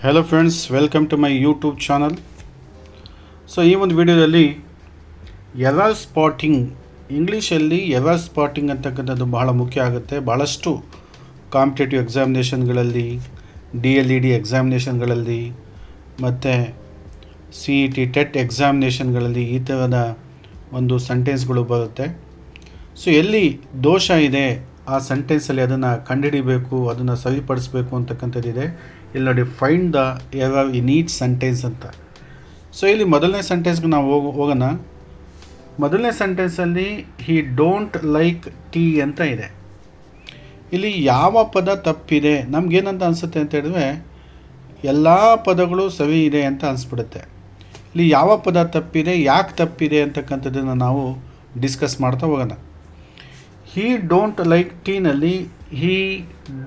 Hello friends, welcome to my YouTube channel. So ಈ ಒಂದು ವಿಡಿಯೋದಲ್ಲಿ ಎರರ್ ಸ್ಪಾಟಿಂಗ್, ಇಂಗ್ಲೀಷಲ್ಲಿ ಎರರ್ ಸ್ಪಾಟಿಂಗ್ ಅಂತಕ್ಕಂಥದ್ದು ಬಹಳ ಮುಖ್ಯ ಆಗುತ್ತೆ. ಭಾಳಷ್ಟು ಕಾಂಪಿಟೇಟಿವ್ ಎಕ್ಸಾಮಿನೇಷನ್ಗಳಲ್ಲಿ, DLED ಎಕ್ಸಾಮಿನೇಷನ್ಗಳಲ್ಲಿ ಮತ್ತು CET ಟೆಟ್ ಎಕ್ಸಾಮಿನೇಷನ್ಗಳಲ್ಲಿ ಈ ಥರದ ಒಂದು ಸೆಂಟೆನ್ಸ್ಗಳು ಬರುತ್ತೆ. ಸೊ ಎಲ್ಲಿ ದೋಷ ಇದೆ ಆ ಸೆಂಟೆನ್ಸಲ್ಲಿ ಅದನ್ನು ಕಂಡುಹಿಡಿಬೇಕು, ಅದನ್ನು ಸರಿಪಡಿಸಬೇಕು ಅಂತಕ್ಕಂಥದ್ದಿದೆ. ಇಲ್ಲಿ ನೋಡಿ, find the error in each sentence ಅಂತ. ಸೊ ಇಲ್ಲಿ ಮೊದಲನೇ ಸೆಂಟೆನ್ಸ್ಗೆ ನಾವು ಹೋಗೋಣ. ಮೊದಲನೇ ಸೆಂಟೆನ್ಸಲ್ಲಿ ಹಿ ಡೋಂಟ್ ಲೈಕ್ ಟೀ ಅಂತ ಇದೆ. ಇಲ್ಲಿ ಯಾವ ಪದ ತಪ್ಪಿದೆ ನಮಗೇನಂತ ಅನಿಸುತ್ತೆ ಅಂತ ಹೇಳಿದ್ರೆ ಎಲ್ಲ ಪದಗಳು ಸರಿ ಇದೆ ಅಂತ ಅನಿಸ್ಬಿಡುತ್ತೆ. ಇಲ್ಲಿ ಯಾವ ಪದ ತಪ್ಪಿದೆ, ಯಾಕೆ ತಪ್ಪಿದೆ ಅಂತಕ್ಕಂಥದ್ದನ್ನು ನಾವು ಡಿಸ್ಕಸ್ ಮಾಡ್ತಾ ಹೋಗೋಣ. ಹಿ ಡೋಂಟ್ ಲೈಕ್ ಟೀನಲ್ಲಿ ಹಿ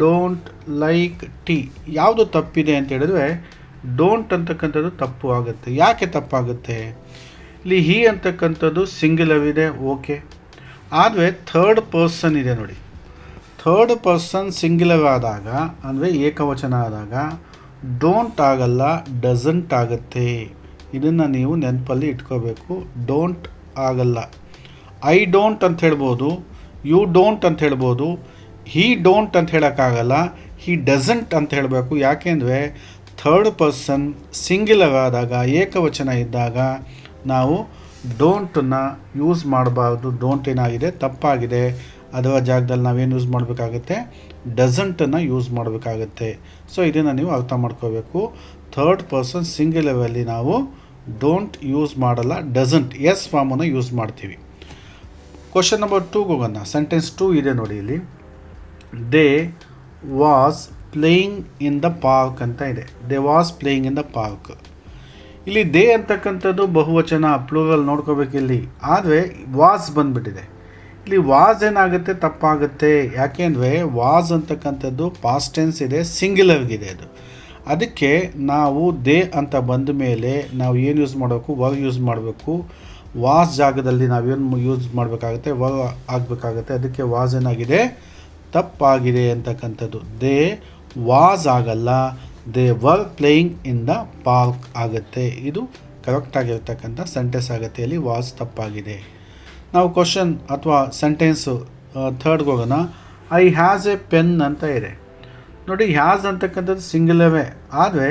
ಡೋಂಟ್ ಲೈಕ್ ಟೀ ಯಾವುದು ತಪ್ಪಿದೆ ಅಂತ ಹೇಳಿದ್ರೆ ಡೋಂಟ್ ಅಂತಕ್ಕಂಥದ್ದು ತಪ್ಪು ಆಗುತ್ತೆ. ಯಾಕೆ ತಪ್ಪಾಗುತ್ತೆ? ಇಲ್ಲಿ ಹಿ ಅಂತಕ್ಕಂಥದ್ದು ಸಿಂಗ್ಯುಲರ್ ಇದೆ, ಓಕೆ. ಆದರೆ ಥರ್ಡ್ ಪರ್ಸನ್ ಇದೆ ನೋಡಿ. ಥರ್ಡ್ ಪರ್ಸನ್ ಸಿಂಗ್ಯುಲರ್ ಆದಾಗ ಅಂದರೆ ಏಕವಚನ ಆದಾಗ ಡೋಂಟ್ ಆಗಲ್ಲ, ಡಸಂಟ್ ಆಗುತ್ತೆ. ಇದನ್ನು ನೀವು ನೆನಪಲ್ಲಿ ಇಟ್ಕೋಬೇಕು. ಡೋಂಟ್ ಆಗಲ್ಲ. ಐ ಡೋಂಟ್ ಅಂತ ಹೇಳ್ಬೋದು, ಯು ಡೋಂಟ್ ಅಂತ ಹೇಳ್ಬೋದು. ಹಿ ಡೋಂಟ್ ಅಂತ ಹೇಳೋಕ್ಕಾಗಲ್ಲ, ಹಿ ಡಸಂಟ್ ಅಂತ ಹೇಳಬೇಕು. ಯಾಕೆಂದರೆ ಥರ್ಡ್ ಪರ್ಸನ್ ಸಿಂಗ್ಯುಲರ್ ಆದಾಗ, ಏಕವಚನ ಇದ್ದಾಗ ನಾವು ಡೋಂಟನ್ನು ಯೂಸ್ ಮಾಡಬಾರ್ದು. ಡೋಂಟ್ ಏನಾಗಿದೆ, ತಪ್ಪಾಗಿದೆ. ಅದರ ಜಾಗದಲ್ಲಿ ನಾವೇನು ಯೂಸ್ ಮಾಡಬೇಕಾಗತ್ತೆ, ಡಸಂಟನ್ನು ಯೂಸ್ ಮಾಡಬೇಕಾಗತ್ತೆ. ಸೊ ಇದನ್ನು ನೀವು ಅರ್ಥ ಮಾಡ್ಕೋಬೇಕು. ಥರ್ಡ್ ಪರ್ಸನ್ ಸಿಂಗ್ಯುಲರಲ್ಲಿ ನಾವು ಡೋಂಟ್ ಯೂಸ್ ಮಾಡಲ್ಲ, ಡಸಂಟ್ ಎಸ್ ಫಾರ್ಮನ್ನು ಯೂಸ್ ಮಾಡ್ತೀವಿ. ಕ್ವಶನ್ ನಂಬರ್ 2ಗೆ ಹೋಗೋಣ. ಸೆಂಟೆನ್ಸ್ 2 ಇದೆ ನೋಡಿ. ಇಲ್ಲಿ they was playing in the park ಅಂತ ಇದೆ. They was playing in the park. ಇಲ್ಲಿ ದೇ ಅಂತಕ್ಕಂಥದ್ದು ಬಹುವಚನ, ಪ್ಲೂರಲ್ ನೋಡ್ಕೋಬೇಕು ಇಲ್ಲಿ. ಆದರೆ ವಾಸ್ ಬಂದುಬಿಟ್ಟಿದೆ. ಇಲ್ಲಿ ವಾಸ್ ಏನಾಗುತ್ತೆ, ತಪ್ಪಾಗುತ್ತೆ. ಯಾಕೆಂದರೆ ವಾಸ್ ಅಂತಕ್ಕಂಥದ್ದು ಪಾಸ್ಟ್ ಟೆನ್ಸ್ ಇದೆ, ಸಿಂಗ್ಯುಲರ್ಗಿದೆ ಅದು. ಅದಕ್ಕೆ ನಾವು ದೇ ಅಂತ ಬಂದ ಮೇಲೆ ನಾವು ಏನು ಯೂಸ್ ಮಾಡಬೇಕು, ವರ್ಬ್ ಯೂಸ್ ಮಾಡಬೇಕು. ವಾಸ್ ಜಾಗದಲ್ಲಿ ನಾವೇನು ಯೂಸ್ ಮಾಡಬೇಕಾಗುತ್ತೆ, ವರ್ಬ್ ಆಗಬೇಕಾಗುತ್ತೆ. ಅದಕ್ಕೆ ವಾಸ್ ಏನಾಗಿದೆ, ತಪ್ಪಾಗಿದೆ ಅಂತಕ್ಕಂಥದ್ದು. ದೇ ವಾಸ್ ಆಗಲ್ಲ, they were playing in the park ಆಗುತ್ತೆ. ಇದು ಕರೆಕ್ಟಾಗಿರ್ತಕ್ಕಂಥ ಸೆಂಟೆನ್ಸ್ ಆಗುತ್ತೆ. ಇಲ್ಲಿ ವಾಸ್ ತಪ್ಪಾಗಿದೆ. ನಾವು ಕ್ವಶನ್ ಅಥವಾ ಸೆಂಟೆನ್ಸು ಥರ್ಡ್ಗೆ ಹೋಗೋಣ. ಐ ಹ್ಯಾಸ್ ಎ ಪೆನ್ ಅಂತ ಇದೆ ನೋಡಿ. ಹ್ಯಾಸ್ ಅಂತಕ್ಕಂಥದ್ದು ಸಿಂಗ್ಯುಲರೇ, ಆದರೆ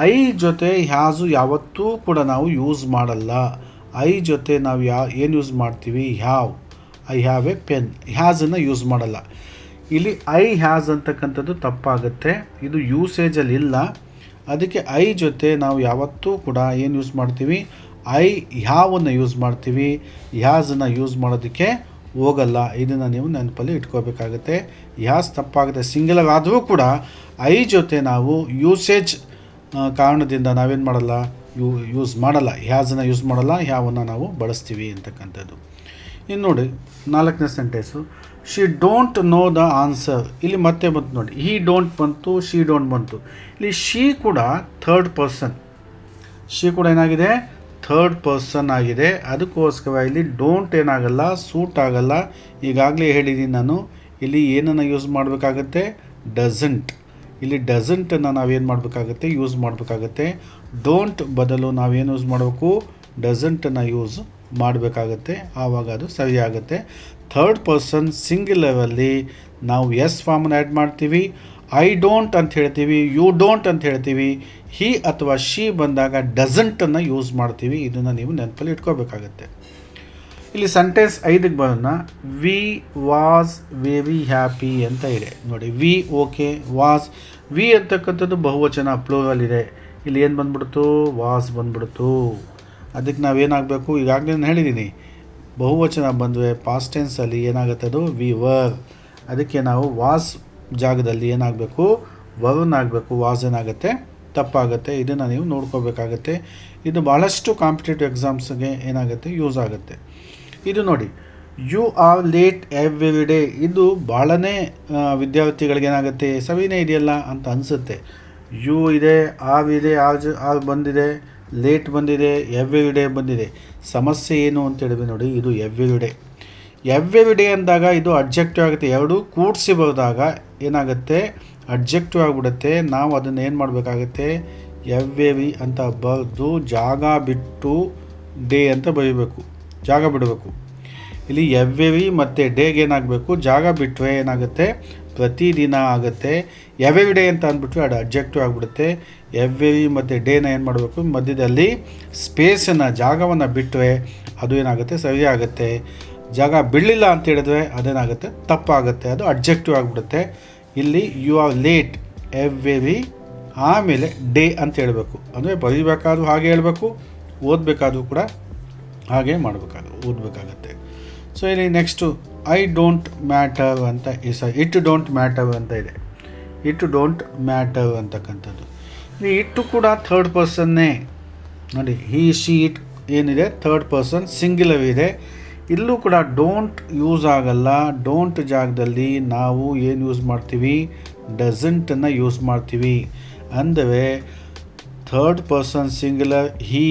ಐ ಜೊತೆ ಹ್ಯಾಸು ಯಾವತ್ತೂ ಕೂಡ ನಾವು ಯೂಸ್ ಮಾಡಲ್ಲ. ಐ ಜೊತೆ ನಾವು ಏನು ಯೂಸ್ ಮಾಡ್ತೀವಿ, have. I have a pen. ಹ್ಯಾಸನ್ನು ಯೂಸ್ ಮಾಡಲ್ಲ. ಇಲ್ಲಿ ಐ ಹ್ಯಾಸ್ ಅಂತಕ್ಕಂಥದ್ದು ತಪ್ಪಾಗುತ್ತೆ. ಇದು ಯೂಸೇಜಲ್ಲಿ ಇಲ್ಲ. ಅದಕ್ಕೆ ಐ ಜೊತೆ ನಾವು ಯಾವತ್ತೂ ಕೂಡ ಏನು ಯೂಸ್ ಮಾಡ್ತೀವಿ, ಐ ಹ್ಯಾವನ್ನು ಯೂಸ್ ಮಾಡ್ತೀವಿ. ಹ್ಯಾಸನ್ನು ಯೂಸ್ ಮಾಡೋದಕ್ಕೆ ಹೋಗಲ್ಲ. ಇದನ್ನು ನೀವು ನೆನಪಲ್ಲಿ ಇಟ್ಕೋಬೇಕಾಗುತ್ತೆ. ಹ್ಯಾಸ್ ತಪ್ಪಾಗುತ್ತೆ. ಸಿಂಗ್ಯುಲರ್ ಆದರೂ ಕೂಡ ಐ ಜೊತೆ ನಾವು ಯೂಸೇಜ್ ಕಾರಣದಿಂದ ನಾವೇನು ಮಾಡಲ್ಲ, ಯೂಸ್ ಮಾಡಲ್ಲ. ಹ್ಯಾಸನ್ನು ಯೂಸ್ ಮಾಡಲ್ಲ, ಹ್ಯಾವನ್ನು ನಾವು ಬಳಸ್ತೀವಿ ಅಂತಕ್ಕಂಥದ್ದು. ಇನ್ನು ನೋಡಿ 4ನೇ sentence. She don't know the answer. ಇಲ್ಲಿ ಮತ್ತೆ ಬಂತು ನೋಡಿ. ಹಿ ಡೋಂಟ್ ಬಂತು, ಶಿ ಡೋಂಟ್ ಬಂತು. ಇಲ್ಲಿ ಶಿ ಕೂಡ ಥರ್ಡ್ ಪರ್ಸನ್. ಶಿ ಕೂಡ ಏನಾಗಿದೆ, ಥರ್ಡ್ ಪರ್ಸನ್ ಆಗಿದೆ. ಅದಕ್ಕೋಸ್ಕರ ಇಲ್ಲಿ ಡೋಂಟ್ ಏನಾಗಲ್ಲ, ಸೂಟ್ ಆಗಲ್ಲ. ಈಗಾಗಲೇ ಹೇಳಿದ್ದೀನಿ ನಾನು. ಇಲ್ಲಿ ಏನನ್ನು ಯೂಸ್ ಮಾಡಬೇಕಾಗತ್ತೆ, ಡಸಂಟ್. ಇಲ್ಲಿ ಡಸಂಟನ್ನು ನಾವೇನು ಮಾಡಬೇಕಾಗತ್ತೆ, ಯೂಸ್ ಮಾಡಬೇಕಾಗತ್ತೆ. ಡೋಂಟ್ ಬದಲು ನಾವೇನು ಯೂಸ್ ಮಾಡಬೇಕು, ಡಸಂಟನ್ನು ಯೂಸ್ ಮಾಡಬೇಕಾಗತ್ತೆ. ಆವಾಗ ಅದು ಸರಿಯಾಗುತ್ತೆ. ಥರ್ಡ್ ಪರ್ಸನ್ ಸಿಂಗ್ಯುಲರಲ್ಲಿ ನಾವು ಎಸ್ ಫಾರ್ಮನ್ನು ಆ್ಯಡ್ ಮಾಡ್ತೀವಿ. ಐ ಡೋಂಟ್ ಅಂತ ಹೇಳ್ತೀವಿ, ಯು ಡೋಂಟ್ ಅಂತ ಹೇಳ್ತೀವಿ. ಹಿ ಅಥವಾ ಶಿ ಬಂದಾಗ ಡಸಂಟನ್ನು ಯೂಸ್ ಮಾಡ್ತೀವಿ. ಇದನ್ನು ನೀವು ನೆನಪಲ್ಲಿ ಇಟ್ಕೋಬೇಕಾಗತ್ತೆ. ಇಲ್ಲಿ ಸೆಂಟೆನ್ಸ್ 5ಗೆ ಬರೋಣ. ವಿ ವಾಸ್ ವೆರಿ ಹ್ಯಾಪಿ ಅಂತ ಇದೆ ನೋಡಿ. V okay, was. ವಿ ಅಂತಕ್ಕಂಥದ್ದು ಬಹುವಚನ, ಪ್ಲೂರಲ್ ಇದೆ. ಇಲ್ಲಿ ಏನು ಬಂದ್ಬಿಡ್ತು, ವಾಸ್ ಬಂದ್ಬಿಡ್ತು. ಅದಕ್ಕೆ ನಾವೇನಾಗಬೇಕು, ಈಗಾಗಲೇ ನಾನು ಹೇಳಿದ್ದೀನಿ, ಬಹುವಚನ ಬಂದರೆ ಪಾಸ್ಟ್ ಟೆನ್ಸಲ್ಲಿ ಏನಾಗುತ್ತೆ, ಅದು ವಿ ವರ್. ಅದಕ್ಕೆ ನಾವು ವಾಸ್ ಜಾಗದಲ್ಲಿ ಏನಾಗಬೇಕು, ವರ್ನ್ ಆಗಬೇಕು. ವಾಸ್ ಏನಾಗುತ್ತೆ, ತಪ್ಪಾಗುತ್ತೆ. ಇದನ್ನು ನೀವು ನೋಡ್ಕೋಬೇಕಾಗತ್ತೆ. ಇದು ಭಾಳಷ್ಟು ಕಾಂಪಿಟೇಟಿವ್ ಎಕ್ಸಾಮ್ಸ್ಗೆ ಏನಾಗುತ್ತೆ, ಯೂಸ್ ಆಗುತ್ತೆ. ಇದು ನೋಡಿ, you are late every day. ಇದು ಭಾಳನೇ ವಿದ್ಯಾರ್ಥಿಗಳಿಗೆ ಏನಾಗುತ್ತೆ, ಸವಿನೇ ಇದೆಯಲ್ಲ ಅಂತ ಅನಿಸುತ್ತೆ. ಯು ಇದೆ, ಆರ್ ಇದೆ, ಆರ್ ಬಂದಿದೆ, ಲೇಟ್ ಬಂದಿದೆ, ಎವ್ರಿ ಡೇ ಬಂದಿದೆ. ಸಮಸ್ಯೆ ಏನು ಅಂತ ಹೇಳಿದ್ವಿ ನೋಡಿ. ಇದು ಎವ್ರಿ ಡೇ. ಎವ್ರಿ ಡೇ ಅಂದಾಗ ಇದು ಅಬ್ಜೆಕ್ಟಿವ್ ಆಗುತ್ತೆ. ಎರಡು ಕೂಡಿಸಿ ಬರೆದಾಗ ಏನಾಗುತ್ತೆ, ಅಡ್ಜೆಕ್ಟಿವ್ ಆಗಿಬಿಡುತ್ತೆ. ನಾವು ಅದನ್ನು ಏನು ಮಾಡಬೇಕಾಗುತ್ತೆ, ಎವ್ವೆವಿ ಅಂತ ಬರೆದು ಜಾಗ ಬಿಟ್ಟು ಡೇ ಅಂತ ಬರೀಬೇಕು, ಜಾಗ ಬಿಡಬೇಕು. ಇಲ್ಲಿ ಎವ್ವೆವಿ ಮತ್ತು ಡೇಗೆ ಏನಾಗಬೇಕು, ಜಾಗ ಬಿಟ್ಟರೆ ಏನಾಗುತ್ತೆ, ಪ್ರತಿದಿನ ಆಗುತ್ತೆ. ಎವ್ರಿ ಡೇ ಅಂತ ಅಂದ್ಬಿಟ್ರೆ ಅದು ಅಡ್ಜೆಕ್ಟಿವ್ ಆಗಿಬಿಡುತ್ತೆ. ಎವ್ವೆವಿ ಮತ್ತು ಡೇನ ಏನು ಮಾಡಬೇಕು, ಮಧ್ಯದಲ್ಲಿ ಸ್ಪೇಸನ್ನು, ಜಾಗವನ್ನು ಬಿಟ್ಟರೆ ಅದು ಏನಾಗುತ್ತೆ, ಸರಿ ಆಗುತ್ತೆ. ಜಾಗ ಬಿಡಲಿಲ್ಲ ಅಂತ ಹೇಳಿದ್ರೆ ಅದೇನಾಗುತ್ತೆ, ತಪ್ಪಾಗುತ್ತೆ, ಅದು ಅಡ್ಜೆಕ್ಟಿವ್ ಆಗಿಬಿಡುತ್ತೆ. ಇಲ್ಲಿ ಯು ಆರ್ ಲೇಟ್ ಎವ್ವೆರಿ ಆಮೇಲೆ ಡೇ ಅಂತ ಹೇಳಬೇಕು. ಅಂದರೆ ಬರೀಬೇಕಾದ್ರೂ ಹಾಗೆ ಹೇಳಬೇಕು, ಓದಬೇಕಾದ್ರೂ ಕೂಡ ಹಾಗೆ ಓದಬೇಕಾಗತ್ತೆ. ಸೊ ಇಲ್ಲಿ ನೆಕ್ಸ್ಟು ಐ ಡೋಂಟ್ ಮ್ಯಾಟರ್ ಅಂತ ಇಟ್ ಡೋಂಟ್ ಮ್ಯಾಟರ್ ಅಂತ ಇದೆ. ಇಟ್ ಡೋಂಟ್ ಮ್ಯಾಟರ್ ಅಂತಕ್ಕಂಥದ್ದು ಇಟ್ಟು ಕೂಡ ಥರ್ಡ್ ಪರ್ಸನ್ನೇ ನೋಡಿ. ಹಿ ಶಿ ಇಟ್ ಏನಿದೆ ಥರ್ಡ್ ಪರ್ಸನ್ ಸಿಂಗ್ಯುಲರ್ ಇದೆ. ಇಲ್ಲೂ ಕೂಡ ಡೋಂಟ್ ಯೂಸ್ ಆಗಲ್ಲ. ಡೋಂಟ್ ಜಾಗದಲ್ಲಿ ನಾವು ಏನು ಯೂಸ್ ಮಾಡ್ತೀವಿ, ಡಸಂಟನ್ನು ಯೂಸ್ ಮಾಡ್ತೀವಿ. ಅಂದರೆ third person singular he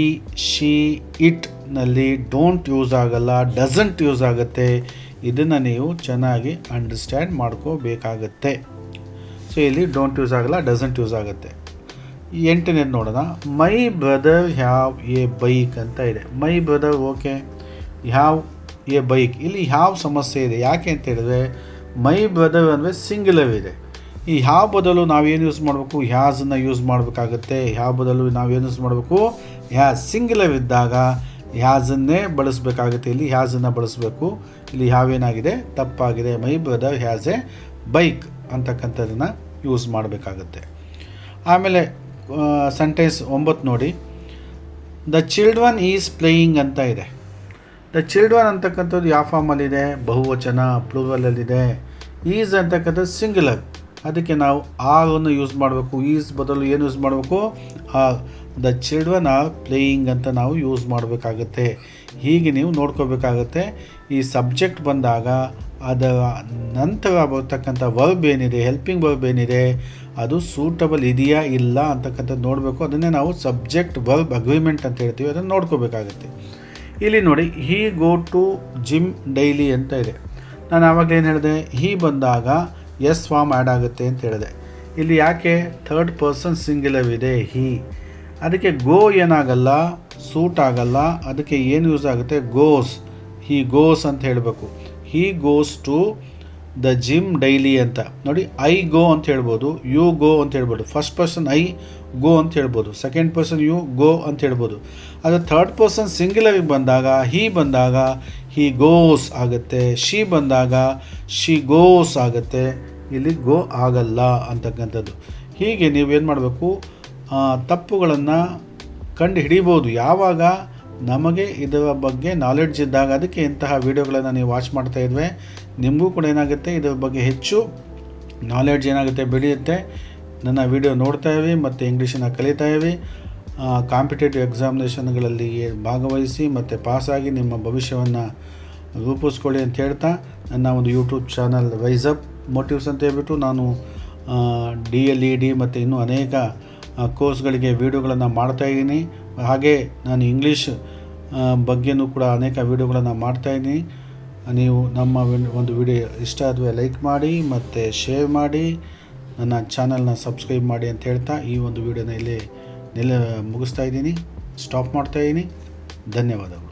she ಇಟ್ನಲ್ಲಿ ಡೋಂಟ್ ಯೂಸ್ ಆಗಲ್ಲ, ಡಸಂಟ್ ಯೂಸ್ ಆಗುತ್ತೆ. ಇದನ್ನು ನೀವು ಚೆನ್ನಾಗಿ ಅಂಡರ್ಸ್ಟ್ಯಾಂಡ್ ಮಾಡ್ಕೋಬೇಕಾಗತ್ತೆ. ಸೊ ಇಲ್ಲಿ ಡೋಂಟ್ ಯೂಸ್ ಆಗಲ್ಲ, ಡಸಂಟ್ ಯೂಸ್ ಆಗುತ್ತೆ. 8ನೇದು ನೋಡೋಣ. My brother have a bike ಅಂತ ಇದೆ. My brother okay, have a bike. ಇಲ್ಲಿ ಹ್ಯಾವ್ ಸಮಸ್ಯೆ ಇದೆ. ಯಾಕೆ ಅಂತ ಹೇಳಿದ್ರೆ ಮೈ ಬ್ರದರ್ ಅಂದರೆ ಸಿಂಗ್ಯುಲರ್ ಇದೆ. ಈ ಹ್ಯಾವ್ ಬದಲು ನಾವೇನು ಯೂಸ್ ಮಾಡಬೇಕು, ಹ್ಯಾಸನ್ನು ಯೂಸ್ ಮಾಡಬೇಕಾಗತ್ತೆ. ಹ್ಯಾವ್ ಬದಲು ನಾವೇನು ಯೂಸ್ ಮಾಡಬೇಕು, ಹ್ಯಾಸ್. ಸಿಂಗ್ಯುಲರ್ ಇದ್ದಾಗ ಹ್ಯಾಸನ್ನೇ ಬಳಸಬೇಕಾಗುತ್ತೆ. ಇಲ್ಲಿ ಹ್ಯಾಸನ್ನು ಬಳಸಬೇಕು. ಇಲ್ಲಿ ಹ್ಯಾವೇನಾಗಿದೆ, ತಪ್ಪಾಗಿದೆ. My brother has A bike ಅಂತಕ್ಕಂಥದ್ದನ್ನು ಯೂಸ್ ಮಾಡಬೇಕಾಗತ್ತೆ. ಆಮೇಲೆ ಸೆಂಟೆನ್ಸ್ 9 ನೋಡಿ. ದ ಚಿಲ್ಡ್ರನ್ ಈಸ್ ಪ್ಲೇಯಿಂಗ್ ಅಂತ ಇದೆ. ದ ಚಿಲ್ಡ್ರನ್ ಅಂತಕ್ಕಂಥದ್ದು ಯಾವ ಫಾರ್ಮಲ್ಲಿದೆ, ಬಹುವಚನ ಪ್ಲೂರಲಲ್ಲಿದೆ. ಈಸ್ ಅಂತಕ್ಕಂಥದ್ದು ಸಿಂಗ್ಯುಲರ್, ಅದಕ್ಕೆ ನಾವು ಆರನ್ನು ಯೂಸ್ ಮಾಡಬೇಕು. ಈಸ್ ಬದಲು ಏನು ಯೂಸ್ ಮಾಡಬೇಕು, are. The children are playing ಅಂತ ನಾವು ಯೂಸ್ ಮಾಡಬೇಕಾಗತ್ತೆ. ಹೀಗೆ ನೀವು ನೋಡ್ಕೋಬೇಕಾಗತ್ತೆ. ಈ ಸಬ್ಜೆಕ್ಟ್ ಬಂದಾಗ ಅದರ ನಂತರ ಬರ್ತಕ್ಕಂಥ ವರ್ಬ್ ಏನಿದೆ, ಹೆಲ್ಪಿಂಗ್ ವರ್ಬ್ ಏನಿದೆ, ಅದು ಸೂಟಬಲ್ ಇದೆಯಾ ಇಲ್ಲ ಅಂತಕ್ಕಂಥದ್ದು ನೋಡಬೇಕು. ಅದನ್ನೇ ನಾವು ಸಬ್ಜೆಕ್ಟ್ ವರ್ಬ್ ಅಗ್ರಿಮೆಂಟ್ ಅಂತ ಹೇಳ್ತೀವಿ, ಅದನ್ನು ನೋಡ್ಕೋಬೇಕಾಗತ್ತೆ. ಇಲ್ಲಿ ನೋಡಿ, ಹಿ ಗೋ ಟು ಜಿಮ್ ಡೈಲಿ ಅಂತ ಇದೆ. ನಾನು ಆವಾಗಲೇ ಏನು ಹೇಳಿದೆ, ಹಿ ಬಂದಾಗ ಎಸ್ ಫಾರ್ಮ್ ಆ್ಯಡ್ ಆಗುತ್ತೆ ಅಂತ ಹೇಳಿದೆ. ಇಲ್ಲಿ ಯಾಕೆ, ಥರ್ಡ್ ಪರ್ಸನ್ ಸಿಂಗ್ಯುಲರ್ ಇದೆ ಹಿ, ಅದಕ್ಕೆ ಗೋ ಏನಾಗಲ್ಲ, ಸೂಟ್ ಆಗಲ್ಲ. ಅದಕ್ಕೆ ಏನು ಯೂಸ್ ಆಗುತ್ತೆ, ಗೋಸ್. ಹಿ ಗೋಸ್ ಅಂತ ಹೇಳಬೇಕು. He goes to the gym daily ಅಂತ ನೋಡಿ. ಐ ಗೋ ಅಂತ ಹೇಳ್ಬೋದು, ಯು ಗೋ ಅಂತ ಹೇಳ್ಬೋದು. ಫಸ್ಟ್ ಪರ್ಸನ್ ಐ ಗೋ ಅಂತ ಹೇಳ್ಬೋದು, ಸೆಕೆಂಡ್ ಪರ್ಸನ್ ಯು ಗೋ ಅಂತ ಹೇಳ್ಬೋದು. ಅದು ಥರ್ಡ್ ಪರ್ಸನ್ ಸಿಂಗ್ಯುಲರಿಗೆ ಬಂದಾಗ, ಹಿ ಬಂದಾಗ ಹಿ ಗೋಸ್ ಆಗುತ್ತೆ. ಶಿ ಬಂದಾಗ ಶಿ ಗೋಸ್ ಆಗುತ್ತೆ. ಇಲ್ಲಿ ಗೋ ಆಗಲ್ಲ ಅಂತಕ್ಕಂಥದ್ದು. ಹೀಗೆ ನೀವೇನು ಮಾಡಬೇಕು, ತಪ್ಪುಗಳನ್ನು ಕಂಡು ಹಿಡಿಬೋದು ಯಾವಾಗ ನಮಗೆ ಇದರ ಬಗ್ಗೆ ನಾಲೆಡ್ಜ್ ಇದ್ದಾಗ. ಅದಕ್ಕೆ ಇಂತಹ ವೀಡಿಯೋಗಳನ್ನು ನೀವು ವಾಚ್ ಮಾಡ್ತಾ ಇದ್ವಿ, ನಿಮಗೂ ಕೂಡ ಏನಾಗುತ್ತೆ, ಇದರ ಬಗ್ಗೆ ಹೆಚ್ಚು ನಾಲೆಡ್ಜ್ ಏನಾಗುತ್ತೆ, ಬೆಳೆಯುತ್ತೆ. ನನ್ನ ವಿಡಿಯೋ ನೋಡ್ತಾ ಇವಿ ಮತ್ತು ಇಂಗ್ಲೀಷನ್ನು ಕಲಿತಾ ಇವಿ. ಕಾಂಪಿಟೇಟಿವ್ ಎಕ್ಸಾಮಿನೇಷನ್ಗಳಲ್ಲಿ ಭಾಗವಹಿಸಿ ಮತ್ತು ಪಾಸಾಗಿ ನಿಮ್ಮ ಭವಿಷ್ಯವನ್ನು ರೂಪಿಸ್ಕೊಳ್ಳಿ ಅಂತ ಹೇಳ್ತಾ, ನನ್ನ ಒಂದು YouTube channel rice up motives ಅಂತ ಹೇಳ್ಬಿಟ್ಟು ನಾನು DLED ಮತ್ತು ಇನ್ನೂ ಅನೇಕ ಕೋರ್ಸ್ಗಳಿಗೆ ವೀಡಿಯೋಗಳನ್ನು ಮಾಡ್ತಾಯಿದ್ದೀನಿ. ಹಾಗೆ ನಾನು ಇಂಗ್ಲೀಷ್ ಬಗ್ಗೆಯೂ ಕೂಡ ಅನೇಕ ವೀಡಿಯೋಗಳನ್ನು ಮಾಡ್ತಾಯಿದ್ದೀನಿ. ನೀವು ನಮ್ಮ ಒಂದು ವಿಡಿಯೋ ಇಷ್ಟ ಆದರೆ ಲೈಕ್ ಮಾಡಿ ಮತ್ತು ಶೇರ್ ಮಾಡಿ, ನನ್ನ ಚಾನಲ್ನ ಸಬ್ಸ್ಕ್ರೈಬ್ ಮಾಡಿ ಅಂತ ಹೇಳ್ತಾ ಈ ಒಂದು ವಿಡಿಯೋನ ಇಲ್ಲಿ ಮುಗಿಸ್ತಾ ಇದ್ದೀನಿ, ಸ್ಟಾಪ್ ಮಾಡ್ತಾಯಿದ್ದೀನಿ. ಧನ್ಯವಾದಗಳು.